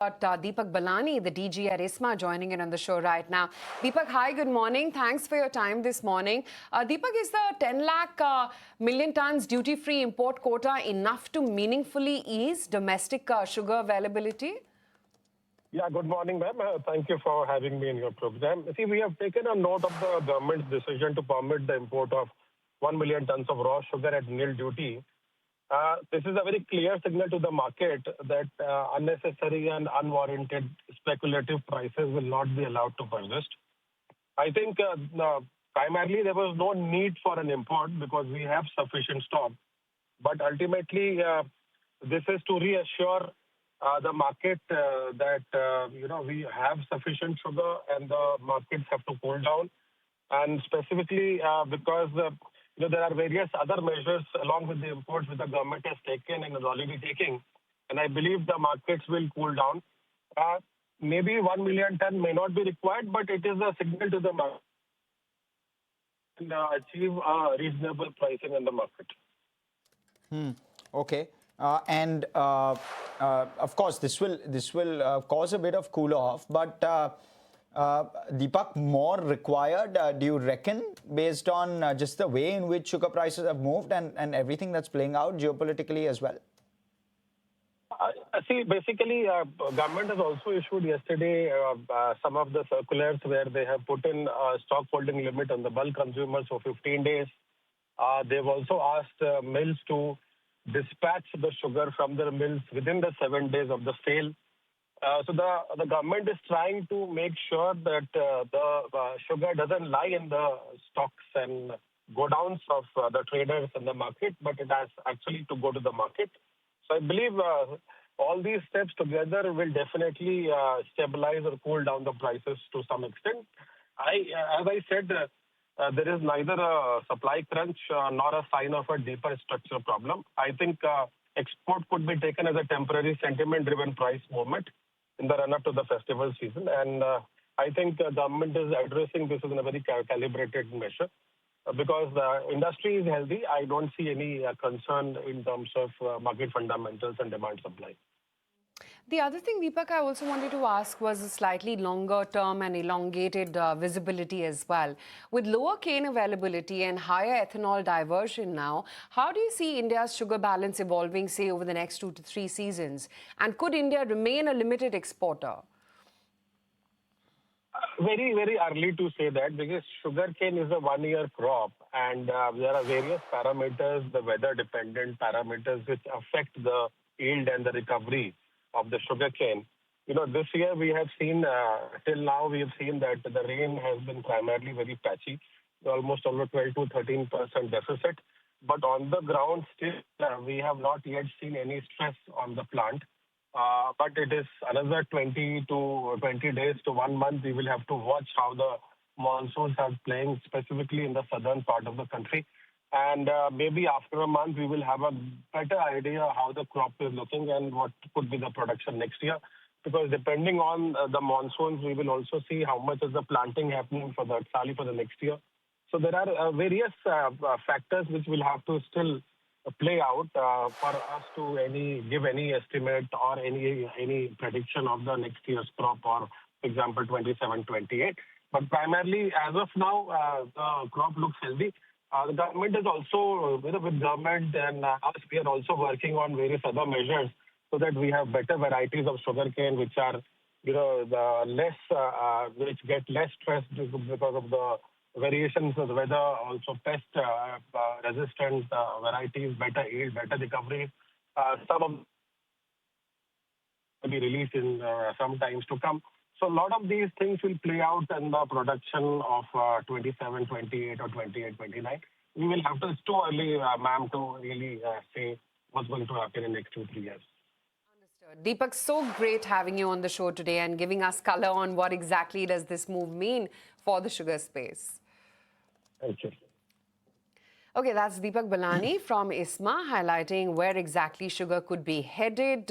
Got Deepak Ballani, the DG at ISMA, joining in on the show right now. Deepak, hi, good morning. Thanks for your time this morning. Deepak, is the 10 lakh million tons duty-free import quota enough to meaningfully ease domestic sugar availability? Yeah, good morning, ma'am. Thank you for having me in your program. See, we have taken a note of the government's decision to permit the import of 1 million tons of raw sugar at nil duty. This is a very clear signal to the market that unnecessary and unwarranted speculative prices will not be allowed to persist. I think primarily there was no need for an import because we have sufficient stock. But ultimately, this is to reassure the market that we have sufficient sugar and the markets have to cool down. And specifically because there are various other measures along with the imports that the government has taken and is already taking. And I believe the markets will cool down. Maybe 1 million ton may not be required, but it is a signal to the market and achieve reasonable pricing in the market. Okay. Of course, this will cause a bit of cool off, but Deepak, more required, do you reckon, based on just the way in which sugar prices have moved and everything that's playing out geopolitically as well? See, basically, government has also issued yesterday some of the circulars where they have put in a stockholding limit on the bulk consumers for 15 days. They've also asked mills to dispatch the sugar from their mills within the 7 days of the sale. So the government is trying to make sure that the sugar doesn't lie in the stocks and godowns of the traders in the market, but it has actually to go to the market. So I believe all these steps together will definitely stabilize or cool down the prices to some extent. As I said, there is neither a supply crunch nor a sign of a deeper structural problem. I think export could be taken as a temporary sentiment-driven price movement in the run-up to the festival season. And I think the government is addressing this in a very calibrated measure. Because the industry is healthy, I don't see any concern in terms of market fundamentals and demand supply. The other thing, Deepak, I also wanted to ask was a slightly longer term and elongated visibility as well. With lower cane availability and higher ethanol diversion now, how do you see India's sugar balance evolving, say, over the next 2 to 3 seasons? And could India remain a limited exporter? Very, very early to say that because sugarcane is a one-year crop and there are various parameters, the weather-dependent parameters which affect the yield and the recovery of the sugarcane. This year we have seen, till now we have seen that the rain has been primarily very patchy, almost over 12 to 13% deficit. But on the ground still, we have not yet seen any stress on the plant. But it is another 20 days to 1 month. We will have to watch how the monsoons are playing, specifically in the southern part of the country. And maybe after a month, we will have a better idea how the crop is looking and what could be the production next year. Because depending on the monsoons, we will also see how much is the planting happening for the Sali for the next year. So there are various factors which will have to still play out for us to give any estimate or any prediction of the next year's crop or, for example, 27-28. But primarily, as of now, the crop looks healthy. The government is also, with government and us, we are also working on various other measures so that we have better varieties of sugarcane which are, which get less stress because of the variations of the weather, also pest-resistant varieties, better yield, better recovery. Some of them will be released in some times to come. So a lot of these things will play out in the production of 27, 28 or 28, 29. We will have to, it's too early, ma'am, to really say what's going to happen in the next 2-3 years. Understood. Deepak, so great having you on the show today and giving us color on what exactly does this move mean for the sugar space. Thank you. Okay, that's Deepak Ballani from ISMA highlighting where exactly sugar could be headed.